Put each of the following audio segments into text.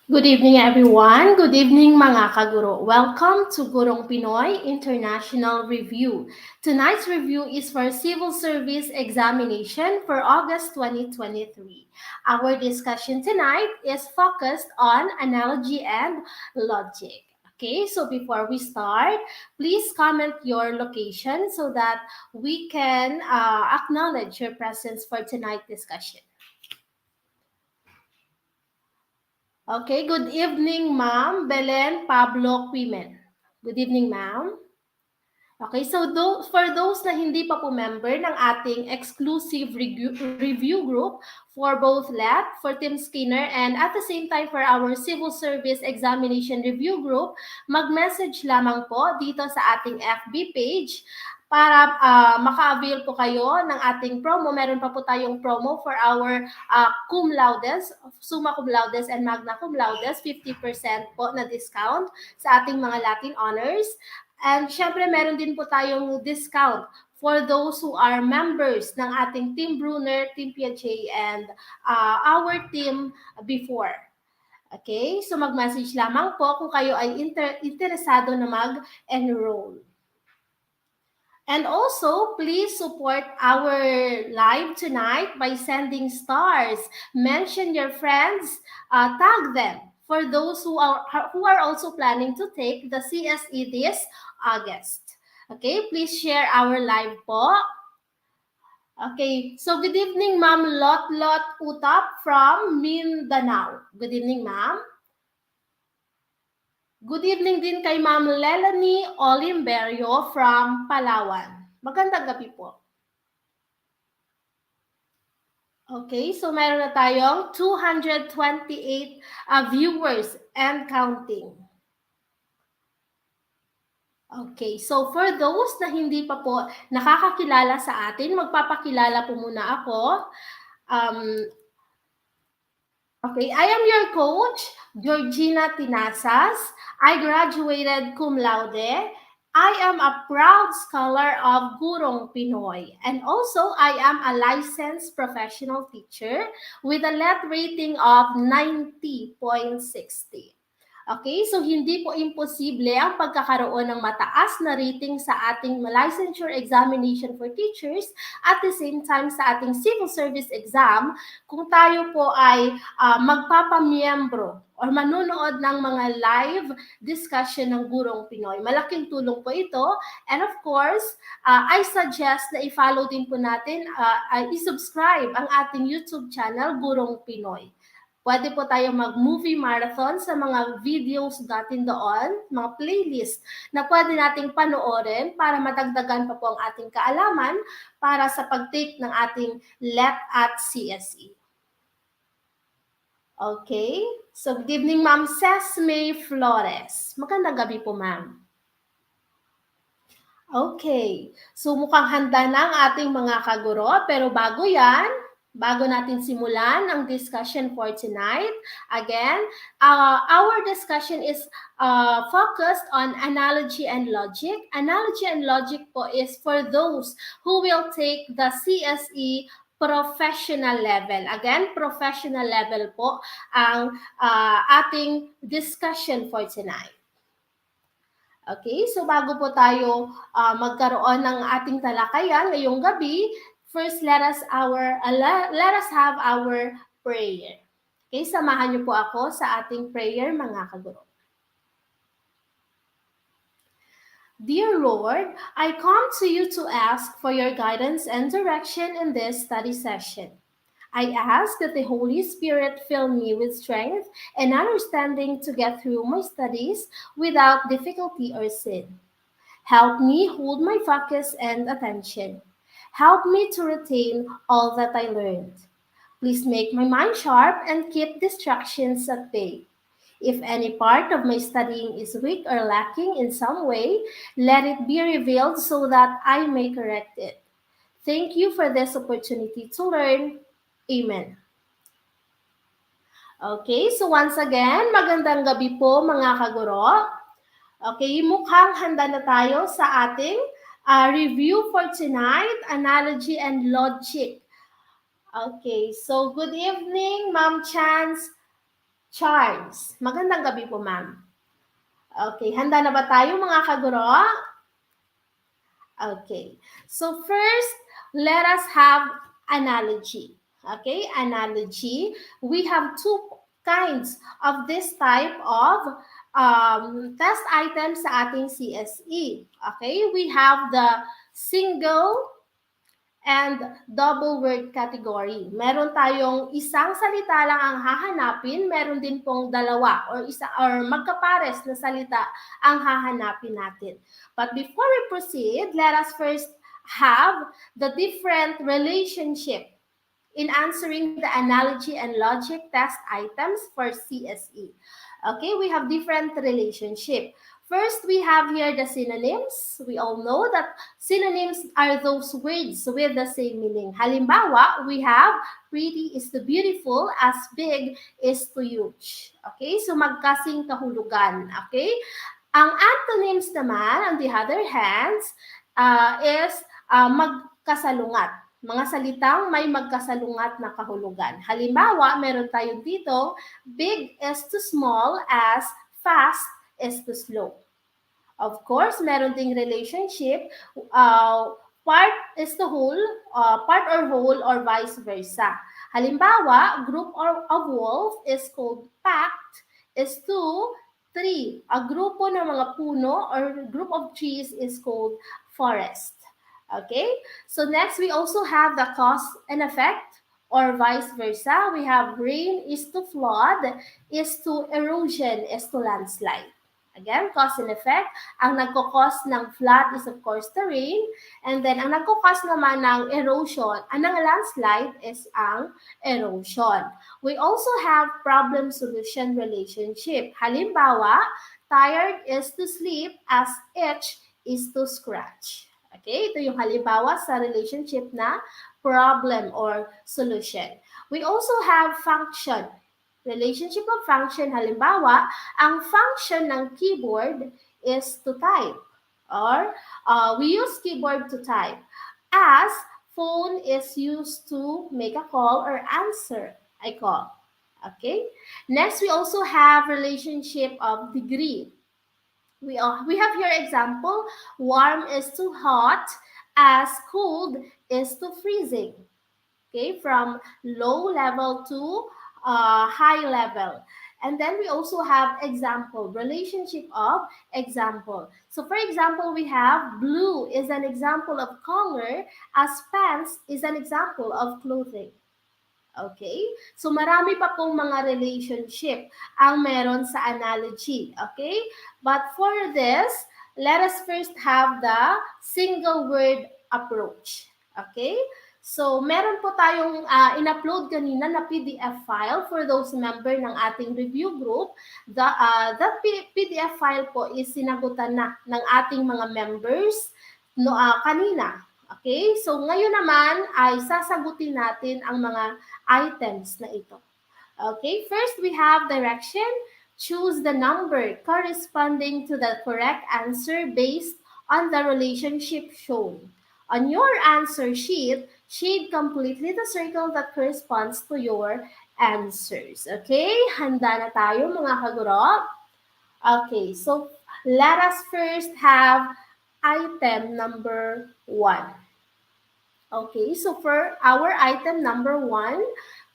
Good evening, everyone. Good evening, mga kaguro. Welcome to Gurong Pinoy International Review. Tonight's review is for Civil Service Examination for August 2023. Our discussion tonight is focused on analogy and logic. Okay, so before we start, please comment your location so that we can acknowledge your presence for tonight's discussion. Okay, good evening, Ma'am Belen Pablo Quimen. Good evening, Ma'am. Okay, so for those na hindi pa po member ng ating exclusive review group for both LAT, for Team Skinner, and at the same time for our Civil Service Examination Review Group, mag-message lamang po dito sa ating FB page para maka-avail po kayo ng ating promo. Meron pa po tayong promo for our cum laudes, summa cum laudes, and magna cum laudes, 50% po na discount sa ating mga Latin honors. And syempre, meron din po tayong discount for those who are members ng ating Team Brunner, Team Piaget, and our team before. Okay? So mag-message lamang po kung kayo ay interesado na mag-enroll. And also, please support our live tonight by sending stars. Mention your friends, tag them for those who are also planning to take the CSE this August. Okay, please share our live po. Okay, so good evening, Ma'am Lot Utap from Mindanao. Good evening, Ma'am. Good evening din kay Ma'am Lelanie Olimberio from Palawan. Magandang gabi po. Okay, so meron na tayong 228 viewers and counting. Okay, so for those na hindi pa po nakakakilala sa atin, magpapakilala po muna ako. Okay, I am your coach, Georgina Tinasas. I graduated cum laude. I am a proud scholar of Gurong Pinoy. And also, I am a licensed professional teacher with a LET rating of 90.60. Okay, so hindi po imposible ang pagkakaroon ng mataas na rating sa ating licensure examination for teachers at the same time sa ating civil service exam kung tayo po ay magpapamiyembro or manunood ng mga live discussion ng Gurong Pinoy. Malaking tulong po ito. And of course, I suggest na i-follow din po natin, i-subscribe ang ating YouTube channel, Gurong Pinoy. Pwede po tayo mag-movie marathon sa mga videos natin doon, mga playlist na pwede nating panoorin para madagdagan pa po ang ating kaalaman para sa pag-take ng ating LET at CSE. Okay, so good evening, Ma'am Sesme Flores. Magandang gabi po, Ma'am. Okay, so mukhang handa na ang ating mga kaguro, pero bago natin simulan ang discussion for tonight, again, our discussion is focused on analogy and logic. Analogy and logic po is for those who will take the CSE professional level. Again, professional level po ang ating discussion for tonight. Okay, so bago po tayo magkaroon ng ating talakayan ngayong gabi, first let us have our prayer. Okay, samahan niyo po ako sa ating prayer, mga kaguro. Dear Lord, I come to you to ask for your guidance and direction in this study session. I ask that the Holy Spirit fill me with strength and understanding to get through my studies without difficulty or sin. Help me hold my focus and attention. Help me to retain all that I learned. Please make my mind sharp and keep distractions at bay. If any part of my studying is weak or lacking in some way, let it be revealed so that I may correct it. Thank you for this opportunity to learn. Amen. Okay, so once again, magandang gabi po mga kaguro. Okay, mukhang handa na tayo sa ating review for tonight, analogy and logic. Okay, so good evening, Ma'am Charles. Magandang gabi po, ma'am. Okay, handa na ba tayo mga kaguro? Okay, so first, let us have analogy. Okay, analogy. We have two kinds of this type of test items sa ating CSE. Okay, we have the single and double word category. Meron tayong isang salita lang ang hahanapin, meron din pong dalawa or magkapares na salita ang hahanapin natin. But before we proceed, let us first have the different relationship in answering the analogy and logic test items for CSE. Okay, we have different relationship. First, we have here the synonyms. We all know that synonyms are those words with the same meaning. Halimbawa, we have pretty is to beautiful, as big is to huge. Okay, so magkasing kahulugan. Okay, ang antonyms naman, on the other hand, is magkasalungat. Mga salitang may magkasalungat na kahulugan. Halimbawa, meron tayo dito, big is to small as fast is to slow. Of course, meron ding relationship, part is to whole, part or whole, or vice versa. Halimbawa, group of wolf is called pact is to tree. A grupo ng mga puno or group of trees is called forest. Okay, so next we also have the cause and effect or vice versa. We have rain is to flood, is to erosion, is to landslide. Again, cause and effect. Ang nagkakos ng flood is of course the rain. And then, ang nagkakos naman ng erosion, ng landslide is ang erosion. We also have problem-solution relationship. Halimbawa, tired is to sleep as itch is to scratch. Okay, ito yung halimbawa sa relationship na problem or solution. We also have function. Relationship of function, halimbawa, ang function ng keyboard is to type. Or we use keyboard to type. As phone is used to make a call or answer a call. Okay? Next, we also have relationship of degree. We have here example, warm is to hot, as cold is to freezing. Okay, from low level to high level. And then we also have example, relationship of example. So for example, we have blue is an example of color, as pants is an example of clothing. Okay? So marami pa pong mga relationship ang meron sa analogy. Okay? But for this, let us first have the single word approach. Okay? So meron po tayong in-upload kanina na PDF file for those member ng ating review group. That PDF file po is sinagutan na ng ating mga members kanina. Okay? So ngayon naman ay sasagutin natin ang mga items na ito. Okay? First, we have direction. Choose the number corresponding to the correct answer based on the relationship shown. On your answer sheet, shade completely the circle that corresponds to your answers. Okay? Handa na tayo mga kaguro? Okay, so let us first have item number 1. Okay, so for our item number 1,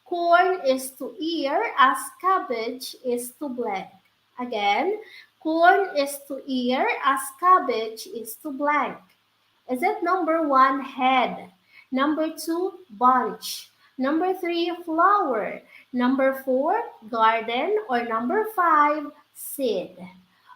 corn is to ear as cabbage is to blank. Again, corn is to ear as cabbage is to blank. Is it number 1, head? Number 2, bunch. Number 3, flower. Number 4, garden. Or number 5, seed.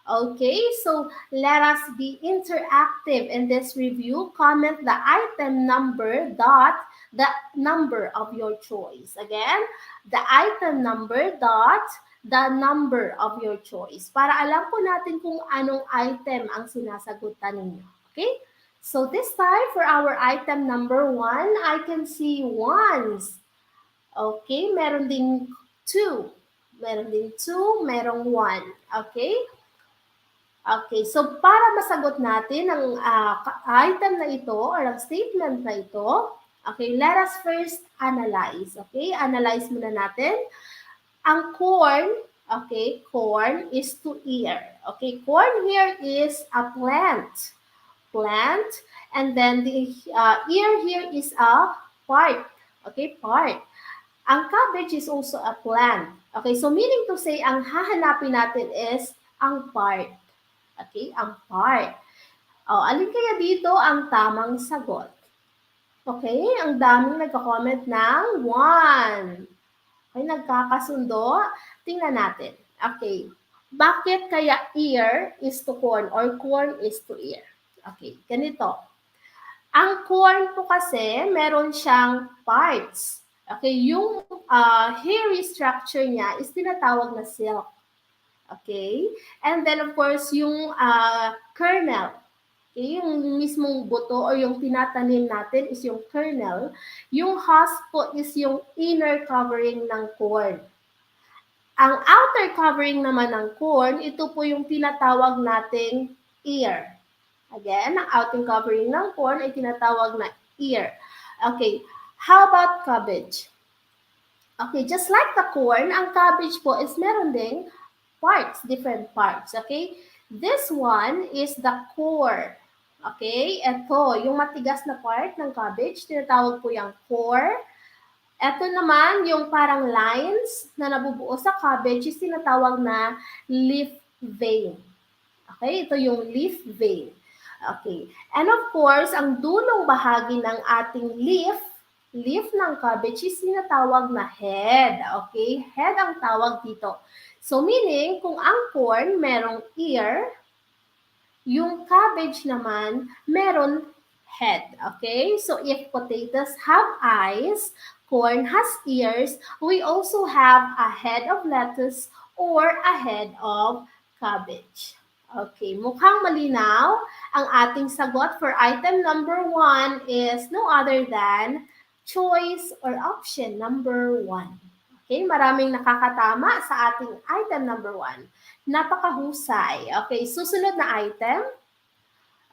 Okay, so let us be interactive in this review. Comment the item number dot the number of your choice. Again, the item number dot the number of your choice. Para alam po natin kung anong item ang sinasagutan ninyo. Okay? So this time for our item number 1, I can see ones. Okay, meron ding 2. Meron ding 2, merong 1. Okay? Okay, so para masagot natin ang item na ito or ang statement na ito, okay, let us first analyze. Okay, analyze muna natin. Ang corn Okay, corn is to ear. Okay, corn here is a plant, and then the ear here is a part. Okay, part. Ang cabbage is also a plant. Okay, so meaning to say, ang hahanapin natin is ang part. Okay, ang part. Alin kaya dito ang tamang sagot? Okay, ang daming nagko-comment ng 1. Okay, nagkakasundo. Tingnan natin. Okay, bakit kaya ear is to corn or corn is to ear? Okay, ganito. Ang corn po kasi, meron siyang parts. Okay, yung hairy structure niya is tinatawag na silk. Okay? And then, of course, yung kernel. Okay, yung mismong buto or yung tinatanim natin is yung kernel. Yung husk po is yung inner covering ng corn. Ang outer covering naman ng corn, ito po yung tinatawag nating ear. Again, ang outer covering ng corn ay tinatawag na ear. Okay, how about cabbage? Okay, just like the corn, ang cabbage po is meron ding parts, different parts. Okay, this one is the core. Okay, ito, yung matigas na part ng cabbage, tinatawag po yung core. Ito naman, yung parang lines na nabubuo sa cabbage is tinatawag na leaf vein. Okay, ito yung leaf vein. Okay, and of course, ang dulong bahagi ng ating leaf ng cabbage is tinatawag na head. Okay, head ang tawag dito. So meaning, kung ang corn merong ear, yung cabbage naman meron head. Okay, so if potatoes have eyes, corn has ears, we also have a head of lettuce or a head of cabbage. Okay, mukhang malinaw. Ang ating sagot for item number 1 is no other than choice or option number 1. Okay, maraming nakakatama sa ating item number 1. Napakahusay. Okay, susunod na item.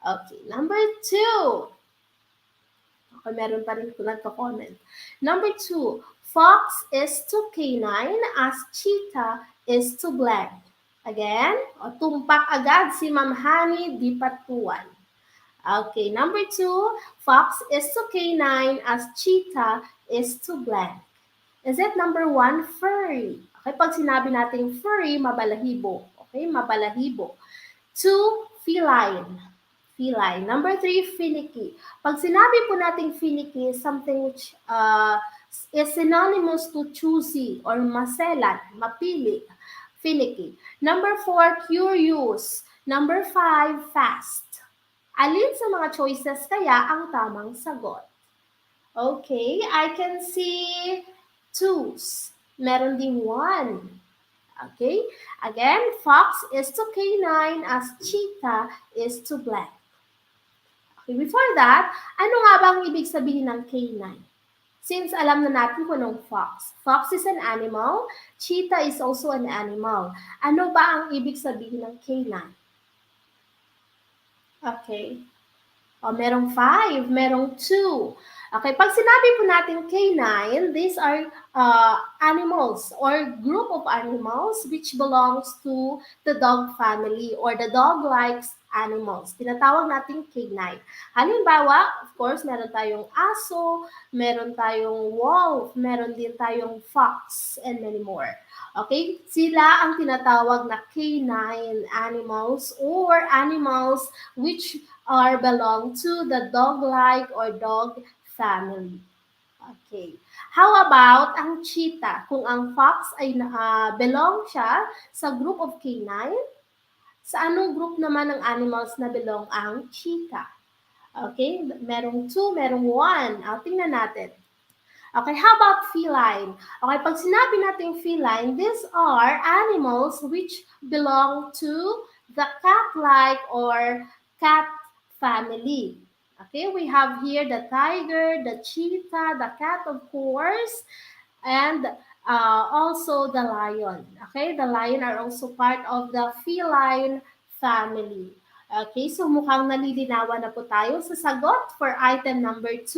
Okay, number 2. Okay, meron pa rin nagko-comment. Number 2, fox is to canine as cheetah is to blank. Again, tumpak agad si Ma'am Hani di patuan. Okay, number 2, fox is to canine as cheetah is to blank. Is it number 1, furry? Okay, pag sinabi natin furry, mabalahibo. Okay, mabalahibo. 2, feline. Feline. Number 3, finicky. Pag sinabi po natin finicky, something which is synonymous to choosy or maselan, mapili. Finicky. Number 4, curious. Number 5, fast. Alin sa mga choices kaya ang tamang sagot? Okay, I can see 2s. Meron ding 1. Okay, again, fox is to canine as cheetah is to black. Okay, before that, ano nga bang ibig sabihin ng canine? Since alam na natin kung anong fox. Fox is an animal, cheetah is also an animal. Ano ba ang ibig sabihin ng canine? Okay. Merong 5, merong 2. Okay, pag sinabi po natin canine, these are animals or group of animals which belongs to the dog family or the dog-like animals. Tinatawag natin canine. Halimbawa, of course, meron tayong aso, meron tayong wolf, meron din tayong fox, and many more. Okay, sila ang tinatawag na canine animals or animals which are belong to the dog-like or dog family. Okay. How about ang cheetah? Kung ang fox ay belong siya sa group of canine, sa anong group naman ng animals na belong ang cheetah? Okay, merong 2, merong 1. Tingnan natin. Okay, how about feline? Okay, pag sinabi natin feline, these are animals which belong to the cat-like or cat family. Okay, we have here the tiger, the cheetah, the cat, of course, and also the lion. Okay, the lion are also part of the feline family. Okay, so mukhang nalilinawan na po tayo sa sagot for item number 2.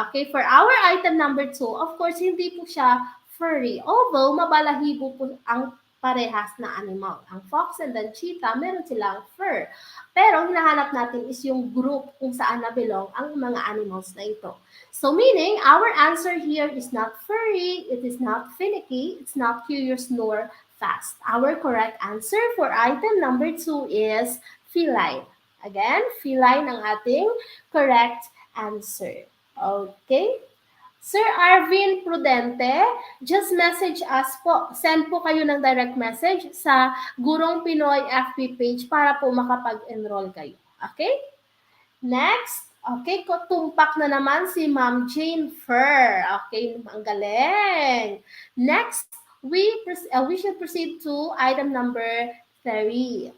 Okay, for our item number 2, of course, hindi po siya furry. Although, mabalahibo po ang parehas na animal. Ang fox and then cheetah, meron silang fur. Pero hinahanap natin is yung group kung saan na-belong ang mga animals na ito. So meaning, our answer here is not furry, it is not finicky, it's not curious nor fast. Our correct answer for item number 2 is feline. Again, feline ang ating correct answer. Okay? Sir Arvin Prudente, just message us po. Send po kayo ng direct message sa Gurong Pinoy FB page para po makapag-enroll kayo. Okay? Next, okay, tumpak na naman si Ma'am Jane Fur. Okay, ang galing. Next, we should proceed to item number 3.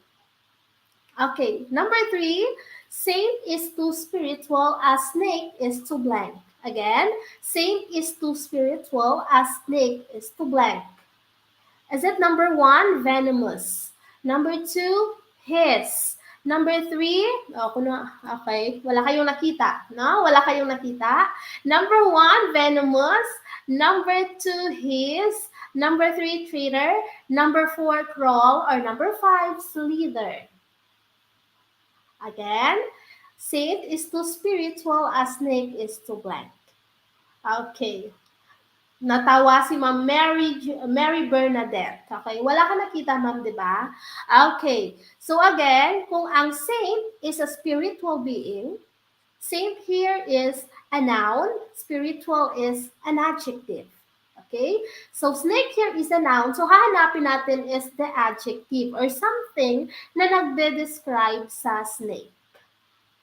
Okay, number 3, saint is too spiritual as snake is too blank. Again, saint is too spiritual as snake is too blank. Is it number 1, venomous? Number 2, his. Number 3, okay, wala kayong nakita, no? Wala kayong nakita. Number 1, venomous. Number 2, his. Number 3, traitor. Number 4, crawl. Or number 5, slither. Again, saint is too spiritual as snake is too blank. Okay. Natawa si Ma'am Mary Bernadette. Okay, wala ka nakita, ma'am, di ba? Okay. So again, kung ang saint is a spiritual being, saint here is a noun, spiritual is an adjective. Okay? So snake here is a noun. So hahanapin natin is the adjective or something na nagde-describe sa snake.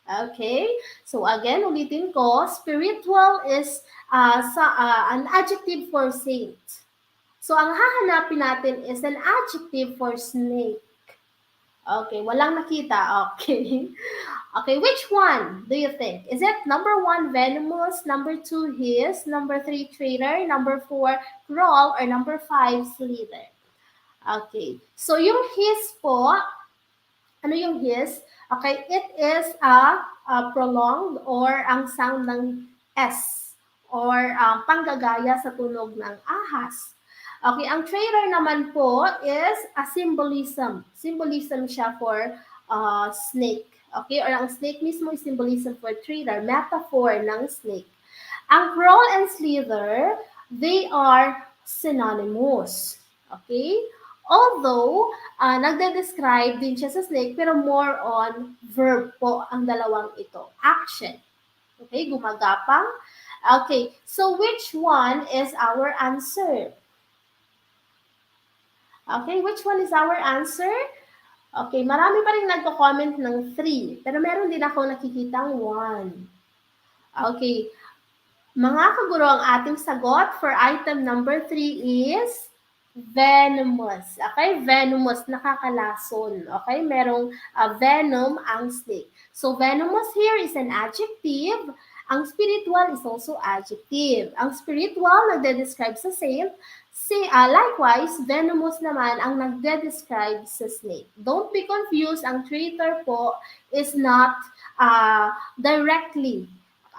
Okay? So again, ulitin ko, spiritual is an adjective for saint. So ang hahanapin natin is an adjective for snake. Okay, walang nakita. Okay. Okay, which one do you think? Is it number 1, venomous, number 2, his, number 3, traitor, number 4, crawl, or number 5, slither? Okay, so yung his po, ano yung his? Okay, it is a prolonged or ang sound ng S or panggagaya sa tunog ng ahas. Okay, ang traitor naman po is a symbolism. Symbolism siya for snake. Okay, or ang snake mismo is symbolism for traitor, metaphor ng snake. Ang crawl and slither, they are synonymous. Okay? Although, nagde-describe din siya sa snake, pero more on verb po ang dalawang ito. Action. Okay, gumagapang. Okay, so which one is our answer? Okay, which one is our answer? Okay, marami pa rin nagko-comment ng 3, pero meron din ako nakikitang 1. Okay, mga kaguro, ang ating sagot for item number 3 is venomous. Okay, venomous, nakakalason. Okay, merong venom ang snake. So venomous here is an adjective. Ang spiritual is also adjective. Ang spiritual nagde-describe sa saint. Likewise, venomous naman ang nagde-describe sa snake. Don't be confused, ang traitor po is not directly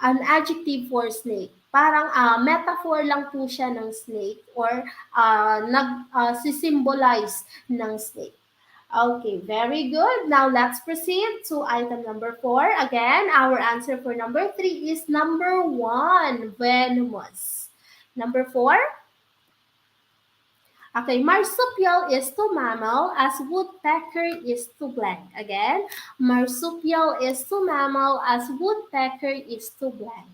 an adjective for snake. Parang metaphor lang po siya ng snake or nag-symbolize ng snake. Okay, very good. Now let's proceed to item number 4. Again, our answer for number 3 is number 1, venomous. Number 4. Okay, marsupial is to mammal as woodpecker is to blank. Again, marsupial is to mammal as woodpecker is to blank.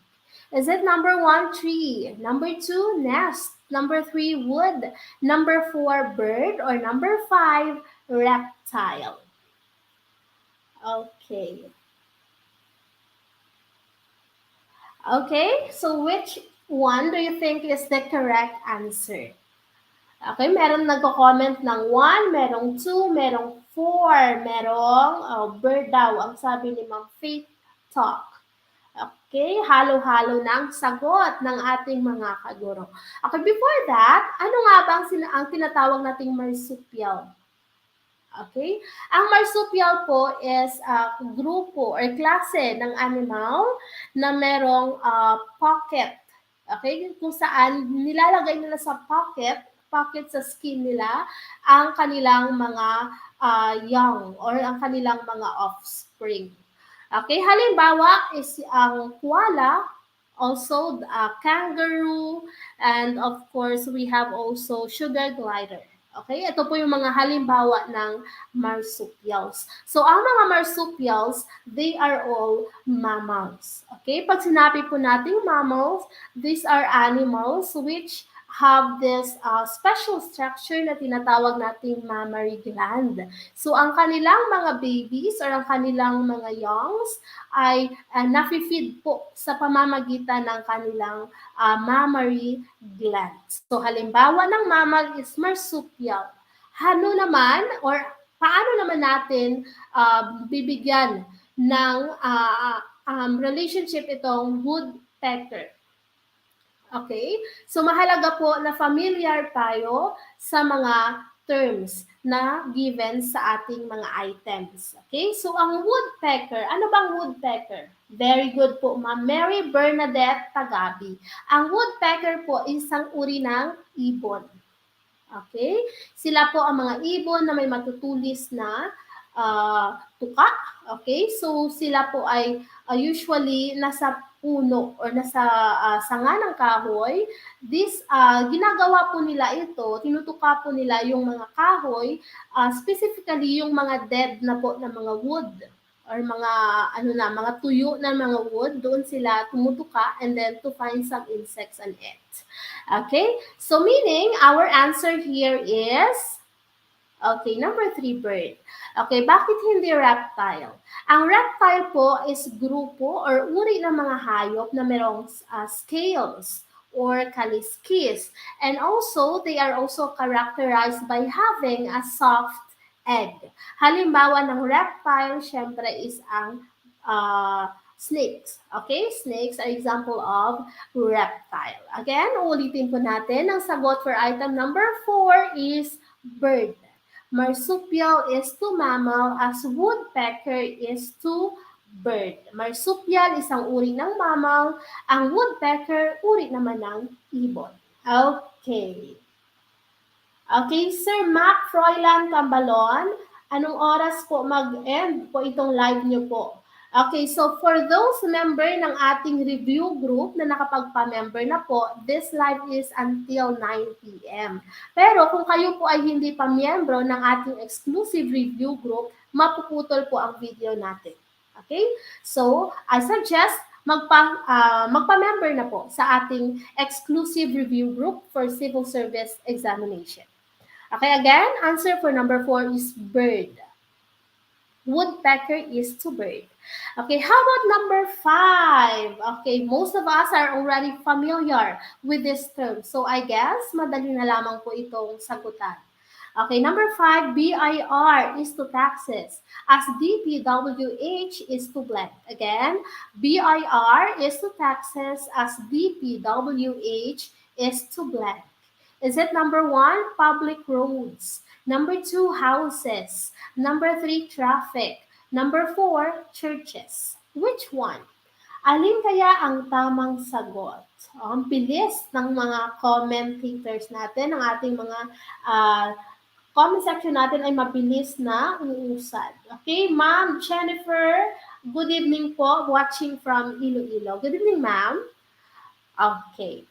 Is it number 1, tree, number 2, nest, number 3, wood, number 4, bird, or number 5, reptile? Okay. Okay, so which one do you think is the correct answer? Okay, meron nagko-comment ng 1, merong 2, merong 4, merong bird daw, ang sabi ni Ma'am Faith Talk. Okay, halo-halo na ang sagot ng ating mga kaguro. Okay, before that, ano nga ba ang tinatawag nating marsupial? Okay, ang marsupial po is grupo or klase ng animal na merong pocket. Okay, kung saan nilalagay nila sa pocket pickpocket sa skin nila ang kanilang mga young or ang kanilang mga offspring. Okay, halimbawa is ang koala, also kangaroo, and of course we have also sugar glider. Okay, ito po yung mga halimbawa ng marsupials. So, ang mga marsupials, they are all mammals. Okay, pag sinabi po nating mammals, these are animals which have this special structure na tinatawag nating mammary gland. So, ang kanilang mga babies or ang kanilang mga youngs ay nafi-feed po sa pamamagitan ng kanilang mammary glands. So, halimbawa ng mammal is marsupial. Ano naman or paano naman natin bibigyan ng relationship itong woodpecker? Okay? So, mahalaga po na familiar tayo sa mga terms na given sa ating mga items. Okay? So, ang woodpecker, ano bang woodpecker? Very good po, Ma'am Mary Bernadette Tagabi. Ang woodpecker po isang uri ng ibon. Okay? Sila po ang mga ibon na may matutulis na tuka. Okay? So, sila po ay usually nasa puno or nasa sanga ng kahoy. This, ginagawa po nila ito, tinutuka po nila yung mga kahoy, specifically yung mga dead na po na mga wood or mga mga tuyo na mga wood, doon sila tumutuka and then to find some insects and eat. Okay? So meaning our answer here is okay, number 3, bird. Okay, bakit hindi reptile? Ang reptile po is grupo or uri ng mga hayop na merong scales or kaliskis. And also, they are also characterized by having a soft egg. Halimbawa ng reptile, syempre, is ang snakes. Okay? Snakes are example of reptile. Again, ulitin po natin. Ang sagot for item number 4 is bird. Marsupial is to mammal as woodpecker is to bird. Marsupial isang uri ng mammal, ang woodpecker uri naman ng ibon. Okay. Okay, Sir Mac Froilan Cambalon, anong oras po mag-end po itong live niyo po? Okay, so for those member ng ating review group na nakapagpa-member na po, this live is until 9 p.m. Pero kung kayo po ay hindi pa miyembro ng ating exclusive review group, mapuputol po ang video natin. Okay? So, I suggest magpa-member na po sa ating exclusive review group for civil service examination. Okay, again, answer for number 4 is bird. Woodpecker is to bird. Okay, how about number 5? Okay, most of us are already familiar with this term. So I guess, madali na lamang po itong sagutan. Okay, number 5, BIR is to taxes, as DPWH is to blank. Again, BIR is to taxes, as DPWH is to blank. Is it number 1, public roads? Number 2, houses. Number 3, traffic. Number 4, churches. Which one? Alin kaya ang tamang sagot? Ang bilis ng mga commentators natin, ng ating mga comment section natin ay mabilis na uusad. Okay, Ma'am Jennifer, good evening po, watching from Iloilo. Good evening, ma'am. Okay.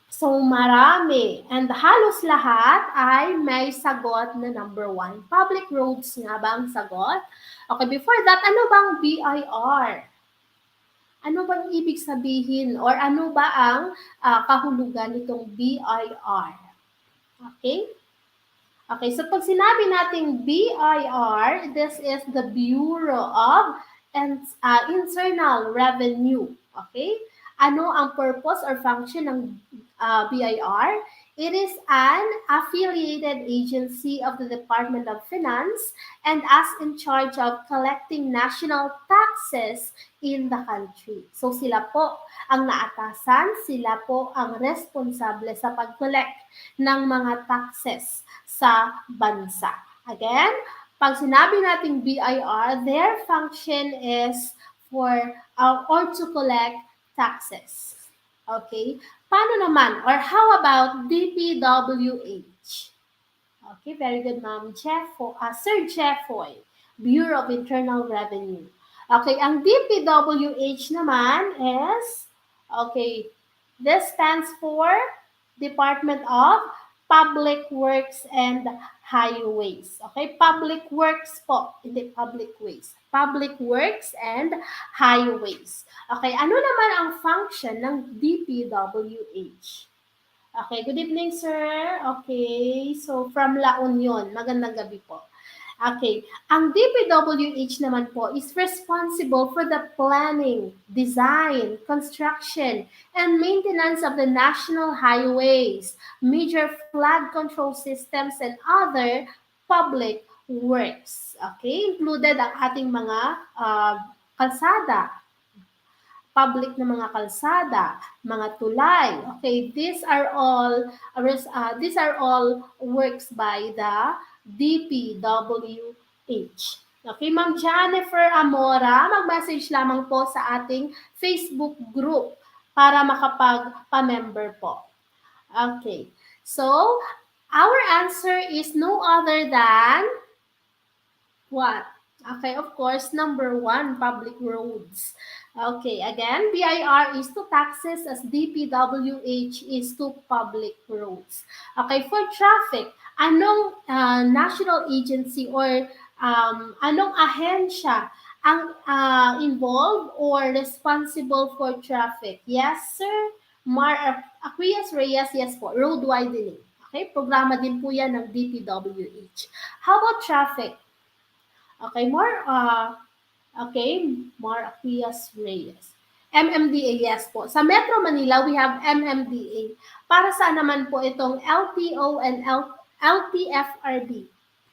So, marami. And halos lahat ay may sagot na number 1. Public roads nga ba ang sagot? Okay, before that, ano bang BIR? Ano bang ibig sabihin or ano ba ang kahulugan nitong BIR? Okay? Okay, so pag sinabi nating BIR, this is the Bureau of Internal Revenue. Okay? Ano ang purpose or function ng BIR? It is an affiliated agency of the Department of Finance and as in charge of collecting national taxes in the country. So sila po ang naatasan, sila po ang responsable sa pag-collect ng mga taxes sa bansa. Again, pag sinabi nating BIR, their function is for or to collect taxes. Okay? Paano naman, or how about DPWH? Okay, very good, Ma'am. Sir Jeffoy, Bureau of Internal Revenue. Okay, ang DPWH naman is, okay, this stands for Department of Public Works and Highways. Okay, Public Works po, hindi Public Ways. Public Works and Highways. Okay, ano naman ang function ng DPWH? Okay, good evening, sir. Okay, so from La Union, magandang gabi po. Okay, ang DPWH naman po is responsible for the planning, design, construction, and maintenance of the national highways, major flood control systems, and other public works. Okay, included ang ating mga kalsada, public na mga kalsada, mga tulay. Okay, these are all works by the DPWH. Okay, Ma'am Jennifer Amora, mag-message lamang po sa ating Facebook group para makapag-pa-member po. Okay, so our answer is no other than what? Okay, of course, number 1, public roads. Okay, again, BIR is to taxes as DPWH is to public roads. Okay, for traffic, anong national agency or anong ahensya ang involved or responsible for traffic? Yes, sir. Aquillas Reyes, yes po, road widening. Okay, programa din po yan ng DPWH. How about traffic? Okay, more Aquillas Reyes. MMDA, yes po. Sa Metro Manila, we have MMDA. Para saan naman po itong LTO and LTFRB?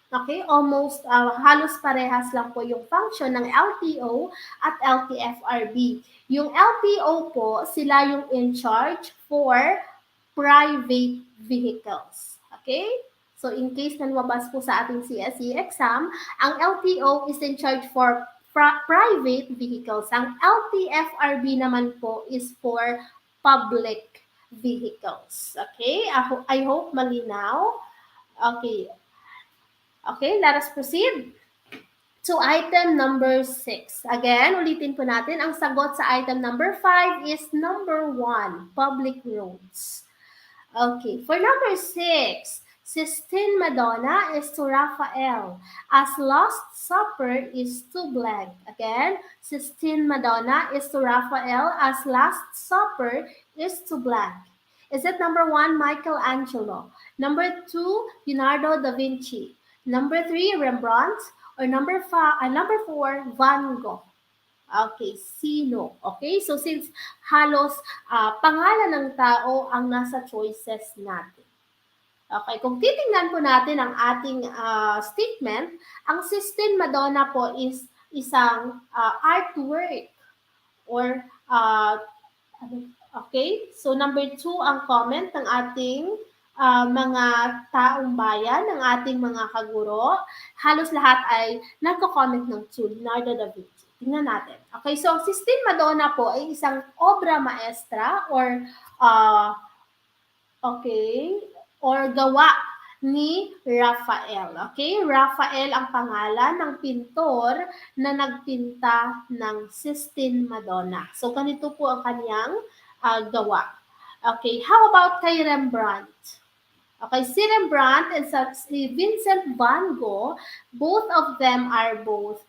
Okay, almost halos parehas lang po yung function ng LTO at LTFRB. Yung LTO po, sila yung in charge for private vehicles. Okay? So in case na lumabas po sa ating CSE exam, ang LTO is in charge for private vehicles. Ang LTFRB naman po is for public vehicles. Okay? I hope malinaw. Okay. Okay, let us proceed to item number 6. Again, ulitin po natin, ang sagot sa item number 5 is number 1, public roads. Okay, for number 6, Sistine Madonna is to Raphael, as Last Supper is to blank. Again, Sistine Madonna is to Raphael, as Last Supper is to blank. Is it number 1, Michelangelo? Number 2, Leonardo da Vinci? Number 3, Rembrandt? Or number 4, Van Gogh? Okay, sino? Okay, so since halos pangalan ng tao ang nasa choices natin. Okay, kung titingnan po natin ang ating statement, ang Sistine Madonna po is isang artwork or okay, so number 2 ang comment ng ating mga taong bayan, ng ating mga kaguro. Halos lahat ay nagko-comment ng 2, Leonardo da Vinci. Tingnan natin. Okay, so Sistine Madonna po ay isang obra maestra or gawa ni Raphael. Okay, Raphael ang pangalan ng pintor na nagpinta ng Sistine Madonna. So ganito po ang kaniyang gawa. Okay, how about kay Rembrandt? Okay, si Rembrandt and si Vincent van Gogh, both of them are both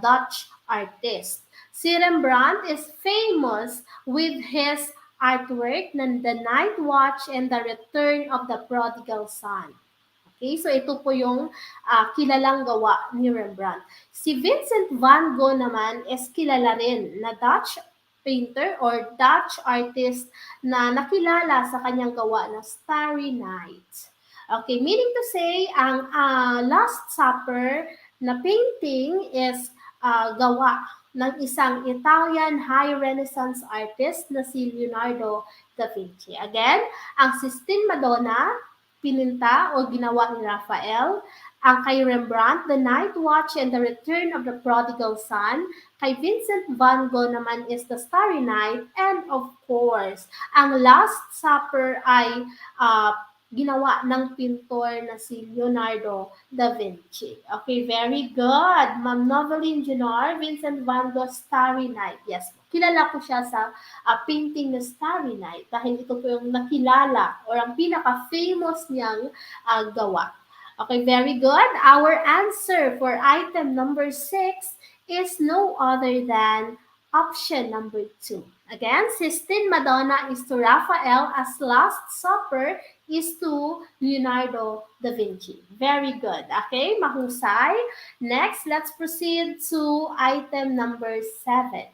Dutch artists. Si Rembrandt is famous with his artwork ng The Night Watch and The Return of the Prodigal Son. Okay, so ito po yung kilalang gawa ni Rembrandt. Si Vincent van Gogh naman is kilala rin na Dutch painter or Dutch artist na nakilala sa kanyang gawa na Starry Night. Okay, meaning to say, ang Last Supper na painting is gawa ng isang Italian High Renaissance artist na si Leonardo da Vinci. Again, ang Sistine Madonna, pininta o ginawa ni Raphael, Ang kay Rembrandt, The Night Watch and the Return of the Prodigal Son. Kay Vincent van Gogh naman is The Starry Night. And of course, ang Last Supper ay ginawa ng pintor na si Leonardo da Vinci. Okay, very good. Ma'am Noveline Junor, Vincent van Gogh, Starry Night. Yes, kilala ko siya sa painting na Starry Night dahil ito po yung nakilala or ang pinaka-famous niyang gawa. Okay, very good. Our answer for item number 6 is no other than option number 2. Again, Sistine Madonna is to Raphael as Last Supper is to Leonardo da Vinci. Very good. Okay, mahusay. Next, let's proceed to item number 7.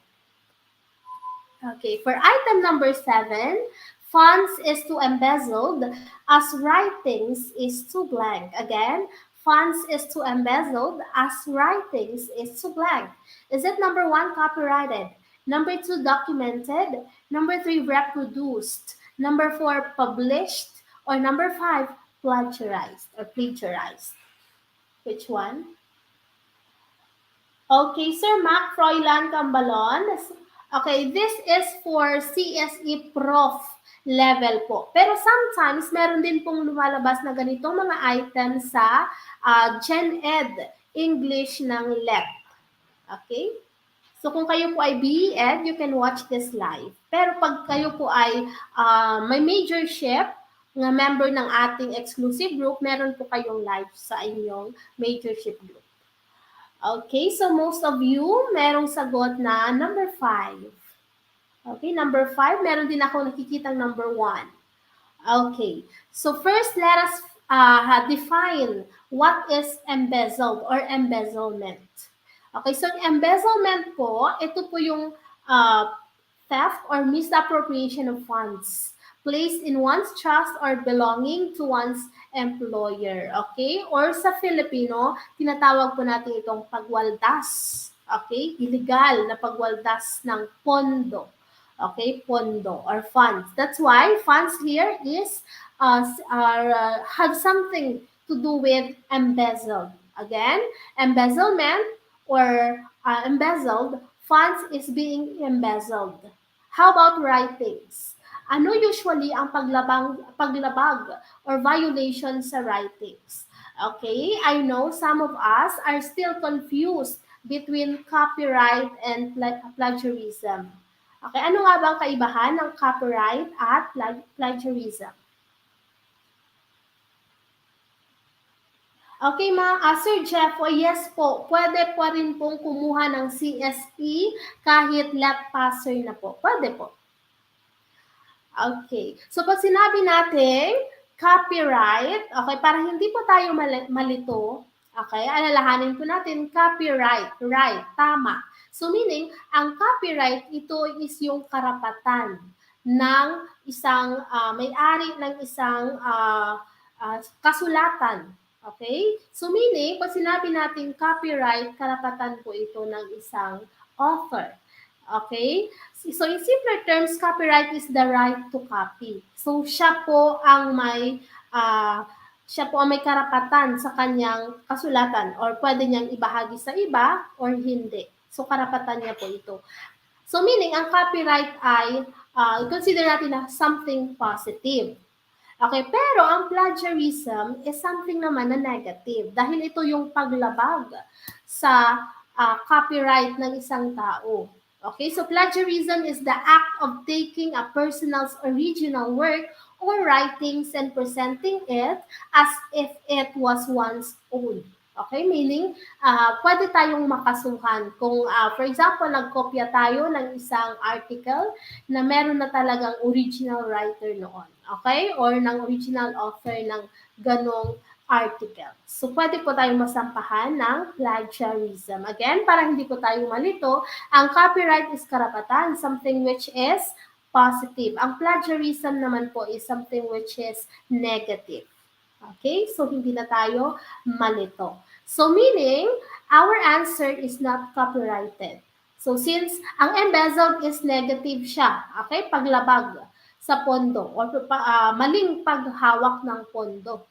Okay, for item number 7, funds is to embezzled as writings is to blank. Again, funds is to embezzled as writings is to blank. Is it number 1, copyrighted? Number 2, documented? Number 3, reproduced? Number 4, published? Or number 5, plagiarized or plagiarized? Which one? Okay, Sir Mac Froilan Cambalon. Okay, this is for CSE Prof level po. Pero sometimes, meron din pong lumalabas na ganitong mga items sa Gen Ed English ng LET. Okay? So, kung kayo po ay BE Ed, you can watch this live. Pero pag kayo po ay may majorship, nga member ng ating exclusive group, meron po kayong live sa inyong majorship group. Okay, so most of you, merong sagot na number 5. Okay, number 5, meron din ako nakikitang number 1. Okay, so first let us define what is embezzled or embezzlement. Okay, so embezzlement po, ito po yung theft or misappropriation of funds placed in one's trust or belonging to one's employer. Okay? Or sa Filipino, tinatawag po natin itong pagwaldas. Okay? Illegal na pagwaldas ng pondo. Okay? Pondo or funds. That's why funds here is have something to do with embezzled. Again, embezzlement or embezzled, funds is being embezzled. How about writings? Ano usually ang paglabag or violation sa writings? Okay, I know some of us are still confused between copyright and plagiarism. Okay, ano nga bang kaibahan ng copyright at plagiarism? Okay, Sir Jeff, yes po, pwede pa rin pong kumuha ng CSE kahit left passer na po. Pwede po. Okay. So, pag sinabi natin copyright, okay, para hindi po tayo malito, okay, alalahanin po natin copyright, right, tama. So, meaning, ang copyright, ito is yung karapatan ng isang may-ari ng isang kasulatan. Okay? So, meaning, pag sinabi natin copyright, karapatan po ito ng isang author. Okay? So, in simpler terms, copyright is the right to copy. So, siya po ang may karapatan sa kanyang kasulatan or pwede niyang ibahagi sa iba or hindi. So, karapatan niya po ito. So, meaning, ang copyright ay consider natin na something positive. Okay, pero ang plagiarism is something naman na negative dahil ito yung paglabag sa copyright ng isang tao. Okay, so plagiarism is the act of taking a person's original work or writings and presenting it as if it was one's own. Okay, meaning pwede tayong makasuhan kung for example, nagkopya tayo ng isang article na meron na talagang original writer noon. Okay, or ng original author ng ganong article. So, pwede po tayong masampahan ng plagiarism. Again, para hindi po tayo malito, ang copyright is karapatan, something which is positive. Ang plagiarism naman po is something which is negative. Okay? So, hindi na tayo malito. So, meaning, our answer is not copyrighted. So, since ang embezzled is negative siya, okay? Paglabag sa pondo or maling paghawak ng pondo.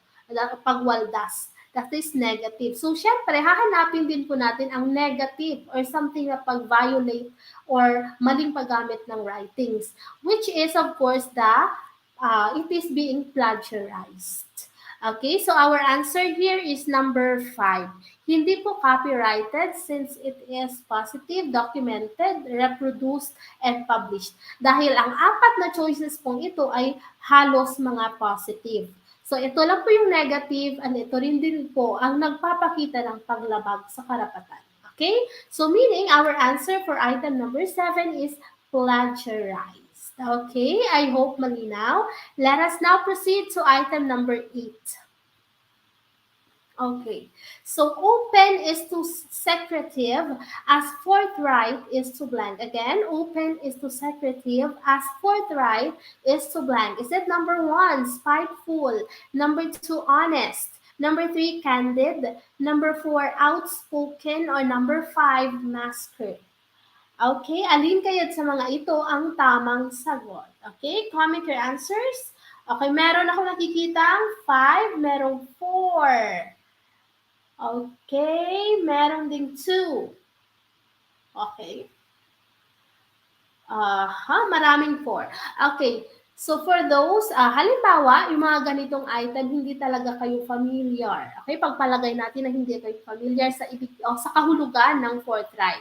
Pagwaldas. That is negative. So, syempre, hahanapin din po natin ang negative or something na pag-violate or maling paggamit ng writings, which is, of course, it is being plagiarized. Okay, so our answer here is number 5. Hindi po copyrighted since it is positive, documented, reproduced, and published. Dahil ang apat na choices pong ito ay halos mga positive. So ito lang po yung negative and ito rin din po ang nagpapakita ng paglabag sa karapatan. Okay? So meaning our answer for item number 7 is plagiarized. Okay, I hope malinaw. Let us now proceed to item number 8. Okay, so open is to secretive as forthright is to blank. Again, open is to secretive as forthright is to blank. Is it number 1, spiteful? Number 2, honest? Number 3, candid? Number 4, outspoken? Or number 5, masker? Okay, alin kayo sa mga ito ang tamang sagot? Okay, comment your answers. Okay, meron ako nakikitang 5, merong 4. Okay, meron ding 2. Okay. Maraming 4. Okay, so for those, halimbawa, yung mga ganitong item, hindi talaga kayo familiar. Okay, pagpalagay natin na hindi kayo familiar sa sa kahulugan ng forthright.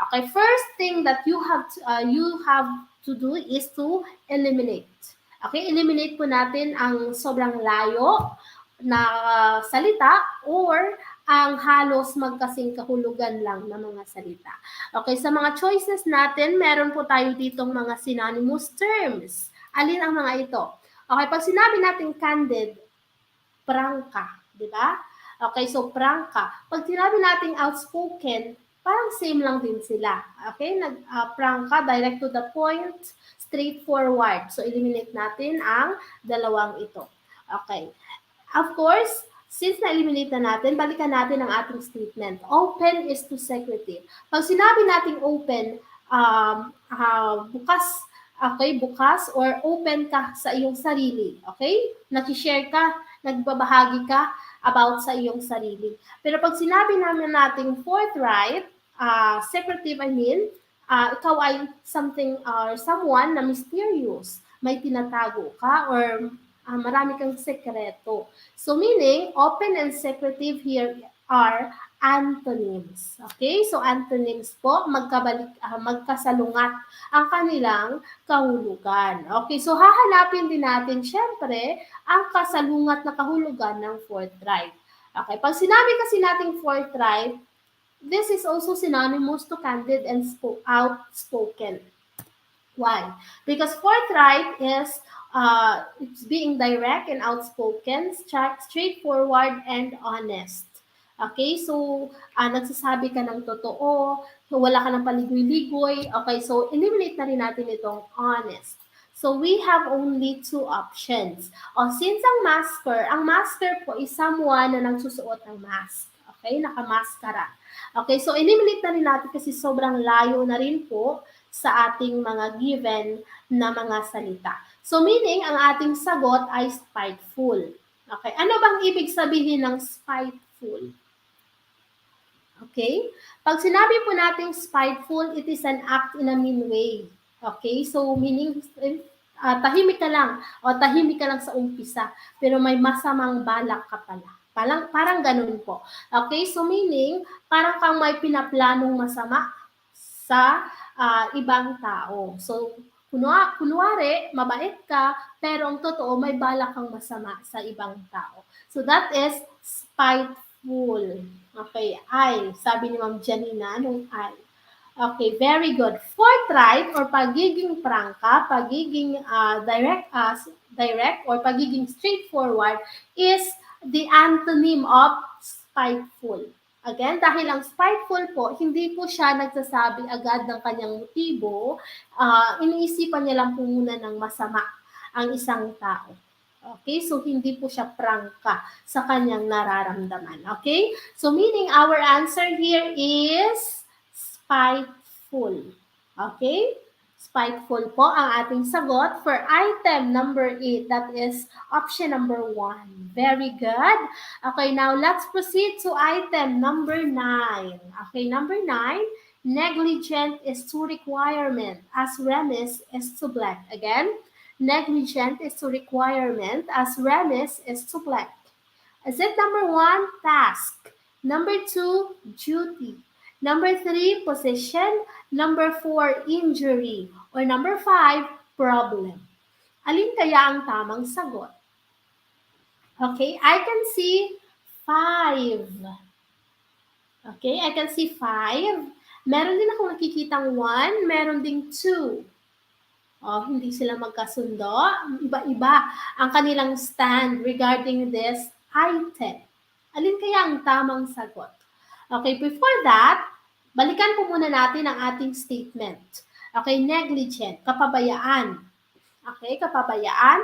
Okay, first thing that you have to do is to eliminate. Okay, eliminate po natin ang sobrang layo na salita or ang halos magkasing kahulugan lang na mga salita. Okay, sa mga choices natin, meron po tayo ditong mga synonymous terms. Alin ang mga ito? Okay, pag sinabi natin candid, prangka, di ba? Okay, so prangka. Pag sinabi natin outspoken, parang same lang din sila. Okay, prangka, direct to the point, straightforward. So, eliminate natin ang dalawang ito. Okay. Of course, since na-eliminate na natin, balikan natin ang ating statement. Open is to secretive. Pag sinabi natin open, bukas, okay, bukas or open ka sa iyong sarili. Okay? Nag-share ka, nagbabahagi ka about sa iyong sarili. Pero pag sinabi namin natin forthright, secretive, ikaw ay something or someone na mysterious. May tinatago ka or marami kang sekreto. So meaning, open and secretive here are antonyms. Okay? So antonyms po, magkasalungat ang kanilang kahulugan. Okay? So hahanapin din natin, syempre, ang kasalungat na kahulugan ng forthright. Okay? Pag sinabi kasi nating forthright, this is also synonymous to candid and outspoken. Why? Because forthright is it's being direct and outspoken, straightforward, and honest. Okay, so nagsasabi ka ng totoo, wala ka ng paligoy-ligoy. Okay, so eliminate na rin natin itong honest. So we have only 2 options. Since ang masker po is someone na nagsusuot ng mask. Okay, nakamaskara. Okay, so eliminate na rin natin kasi sobrang layo na rin po sa ating mga given na mga salita. So meaning, ang ating sagot ay spiteful. Okay, ano bang ibig sabihin ng spiteful? Okay, pag sinabi po natin spiteful, it is an act in a mean way. Okay, so meaning, tahimik ka lang o tahimik ka lang sa umpisa, pero may masamang balak ka pala. Parang ganun po. Okay, so meaning, parang kang may pinaplanong masama sa ibang tao. So, kunwari, mabait ka, pero ang totoo, may balak kang masama sa ibang tao. So, that is spiteful. Okay, sabi ni Ma'am Janina, anong I? Okay, very good. Forthright or pagiging prangka, pagiging direct or pagiging straightforward is the antonym of spiteful. Again, dahil ang spiteful po, hindi po siya nagsasabi agad ng kanyang motibo, iniisipan niya lang po muna ng masama ang isang tao. Okay, so hindi po siya prangka sa kanyang nararamdaman. Okay, so meaning our answer here is spiteful. Okay, Spiteful po ang ating sagot for item number 8. That is option number 1. Very good. Okay, now let's proceed to item number 9. Okay, number 9. Negligent is to requirement as remise is to blank. Again, negligent is to requirement as remise is to blank. Is it number 1, task? Number 2, duty. Number 3, position. Number 4, injury. Or number 5, problem. Alin kaya ang tamang sagot? Okay, I can see 5. Okay, I can see 5. Meron din ako nakikitang 1, meron ding 2. Oh, hindi sila magkasundo. Iba-iba ang kanilang stand regarding this item. Alin kaya ang tamang sagot? Okay, before that, balikan po muna natin ang ating statement. Okay, negligent, kapabayaan. Okay, kapabayaan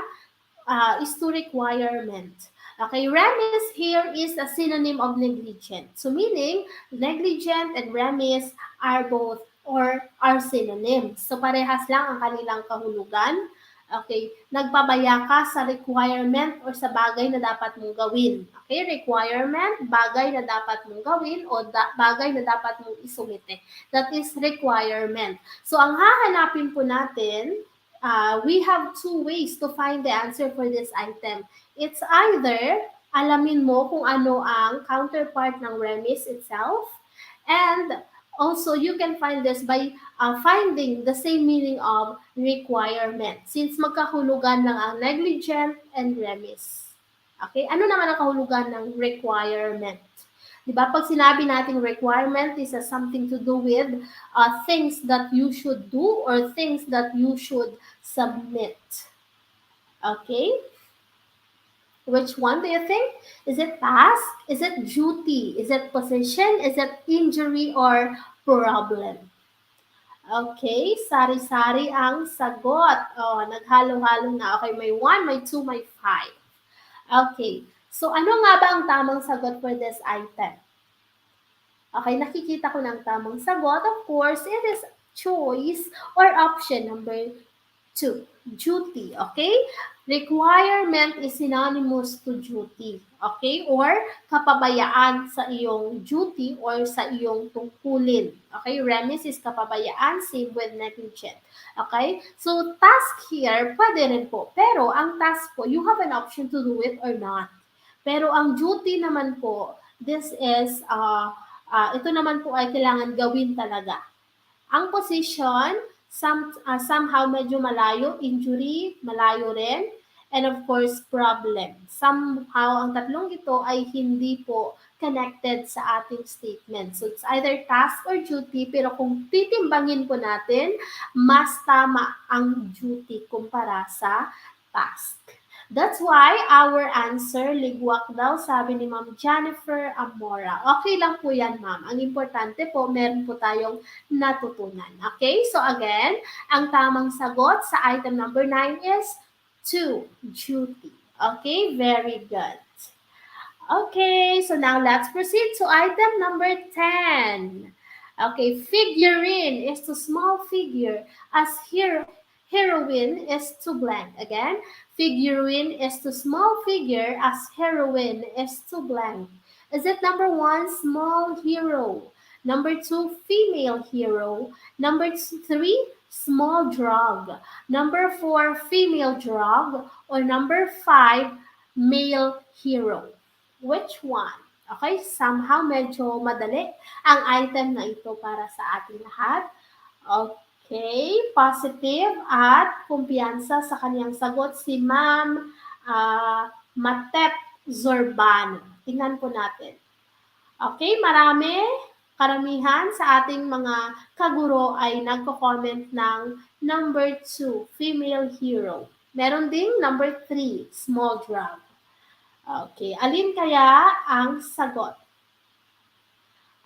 is to requirement. Okay, remiss here is a synonym of negligent. So meaning, negligent and remiss are both or are synonyms. So parehas lang ang kanilang kahulugan. Okay, nagpabaya ka sa requirement or sa bagay na dapat mong gawin. Okay, requirement, bagay na dapat mong gawin o bagay na dapat mong isumite. That is requirement. So ang hahanapin po natin, we have 2 ways to find the answer for this item. It's either alamin mo kung ano ang counterpart ng remiss itself, and also you can find this by finding the same meaning of requirement, since magkahulugan lang ang negligent and remiss. Okay, ano naman ang kahulugan ng requirement? Diba? Pag sinabi nating requirement, this has something to do with things that you should do or things that you should submit. Okay? Which one do you think? Is it task? Is it duty? Is it position? Is it injury or problem? Okay, sari-sari ang sagot. Oh, naghalo-halo na. Okay, may 1, may 2, may 5. Okay, so ano nga ba ang tamang sagot for this item? Okay, nakikita ko ng tamang sagot. Of course, it is choice or option number 2, duty. Okay? Requirement is synonymous to duty. Okay? Or kapabayaan sa iyong duty or sa iyong tungkulin. Okay? Remiss is kapabayaan, same with negligent. Okay? So, task here, pwede rin po. Pero, ang task po, you have an option to do it or not. Pero, ang duty naman po, this is, ito naman po ay kailangan gawin talaga. Ang position, somehow medyo malayo, injury, malayo rin, and of course, problem. Somehow, ang tatlong ito ay hindi po connected sa ating statement. So, it's either task or duty, pero kung titimbangin po natin, mas tama ang duty kumpara sa task. That's why our answer, ligwak daw, sabi ni Ma'am Jennifer Amora. Okay lang po yan, Ma'am. Ang importante po, meron po tayong natutunan. Okay? So again, ang tamang sagot sa item number 9 is 2, duty. Okay? Very good. Okay, so now let's proceed to item number 10. Okay, figurine is to small figure as heroine is to blank. Again, figurine is to small figure as heroine is to blank. Is it number 1, small hero? Number 2, female hero. Number 3, small drug. Number 4, female drug. Or number 5, male hero. Which one? Okay, somehow medyo madali ang item na ito para sa ating lahat. Okay, positive at kumpiyansa sa kaniyang sagot si Ma'am Matep Zorbano. Tingnan po natin. Okay, karamihan sa ating mga kaguro ay nagko-comment ng number 2, female hero. Meron ding number 3, small drug. Okay, alin kaya ang sagot?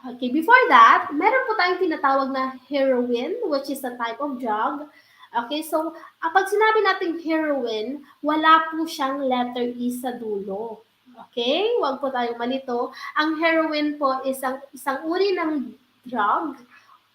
Okay, before that, meron po tayong tinatawag na heroin, which is a type of drug. Okay, so pag sinabi nating heroin, wala po siyang letter E sa dulo. Okay, huwag po tayong malito. Ang heroin po is isang uri ng drug.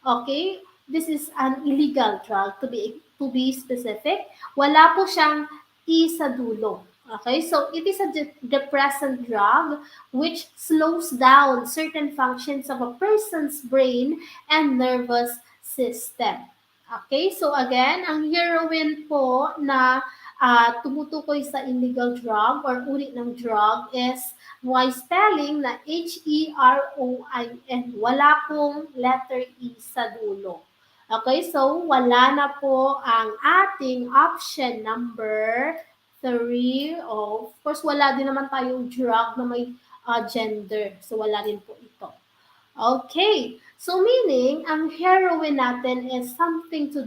Okay, this is an illegal drug to be specific. Wala po siyang E sa dulo. Okay, so it is a depressant drug which slows down certain functions of a person's brain and nervous system. Okay, so again, ang heroin po na tumutukoy sa illegal drug or uri ng drug is may spelling na Heroin. Wala pong letter E sa dulo. Okay, so wala na po ang ating option number 3. Of course, wala din naman tayong drug na may gender. So wala din po ito. Okay. So meaning, ang heroine natin is has something to